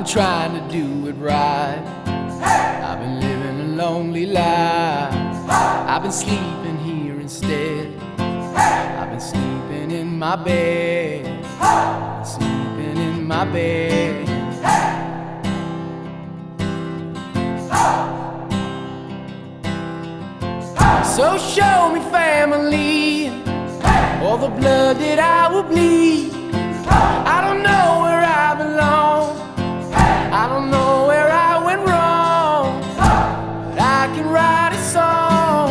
been trying to do it right. I've been living a lonely life. I've been sleeping here instead. I've been sleeping in my bed. Sleeping in my bed. So show me family, all the blood that I will bleed. I don't know where I belong. I don't know where I went wrong, but I can write a song.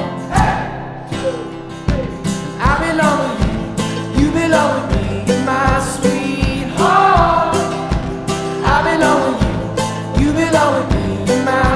I belong with you, you belong with me, my sweetheart. I belong with you, you belong with me, my